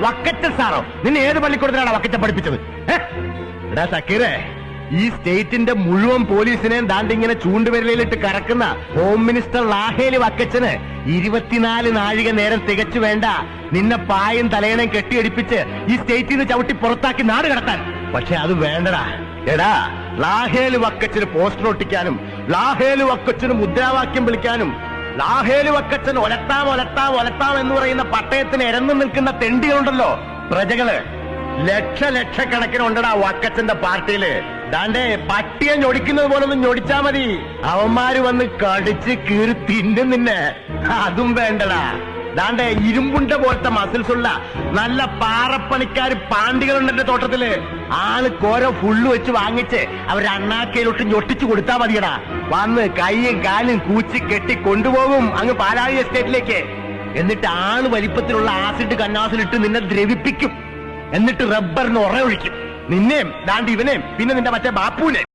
വക്കച്ച സാറോ? നിന്നെ ഏത് പള്ളിക്കൂടത്തിലാണ് വക്കച്ച പഠിപ്പിച്ചത്? എടാ സക്കീറേ, ഈ സ്റ്റേറ്റിന്റെ മുഴുവൻ പോലീസിനെയും ദാണ്ടിങ്ങനെ ചൂണ്ടുവിരലിലിട്ട് കറക്കുന്ന ഹോം മിനിസ്റ്റർ ലാഹേലി വക്കച്ചന് 24 നാഴിക നേരം തികച്ചു വേണ്ട നിന്നെ പായും തലയണയും കെട്ടിയടിപ്പിച്ച് ഈ സ്റ്റേറ്റിൽ നിന്ന് ചവിട്ടി പുറത്താക്കി നാട് കടത്താൻ. പക്ഷെ അത് വേണ്ടടാ. എടാ, ലാഹേലി വക്കച്ചന് പോസ്റ്റർ ഒട്ടിക്കാനും ലാഹേലി വക്കച്ചന് മുദ്രാവാക്യം വിളിക്കാനും ലാഹേലി വക്കച്ചൻ ഒലത്താം ഒലത്താം ഒലത്താം എന്ന് പറയുന്ന പട്ടയത്തിന് ഇരന്നു നിൽക്കുന്ന തെണ്ടികളുണ്ടല്ലോ, പ്രജകള്. ലക്ഷക്കണക്കിന് ഉണ്ടടാ വക്കച്ചന്റെ പാർട്ടിയില്. ദാണ്ടേ പട്ടിയെ ഞൊടിക്കുന്നത് പോലൊന്നും ഞൊടിച്ചാ മതി, അവന്മാര് വന്ന് കടിച്ച് കീറി തിന്നും നിന്നെ. അതും വേണ്ടടാ. ദാണ്ടേ ഇരുമ്പുണ്ട പോലത്തെ മസിൽസ് ഉള്ള നല്ല പാറപ്പണിക്കാര് പാണ്ടികളുണ്ട് എന്റെ തോട്ടത്തില്. ആള് കോര ഫുള്ള് വെച്ച് വാങ്ങിച്ച് അവരുടെ അണ്ണാക്കയിലോട്ട് ഞൊട്ടിച്ചു കൊടുത്താ മതിയടാ. വന്ന് കൈയും കാലും കൂച്ചി കെട്ടി കൊണ്ടുപോകും അങ്ങ് പാലാഴി എസ്റ്റേറ്റിലേക്ക്. എന്നിട്ട് ആള് വലിപ്പത്തിലുള്ള ആസിഡ് കന്നാസിലിട്ട് നിന്നെ ദ്രവിപ്പിക്കും. എന്നിട്ട് റബ്ബറിന് ഉറയൊഴിക്കും. നിന്നെയും ദാണ്ട് ഇവനെയും പിന്നെ നിന്റെ മറ്റേ ബാപ്പുവിനെ.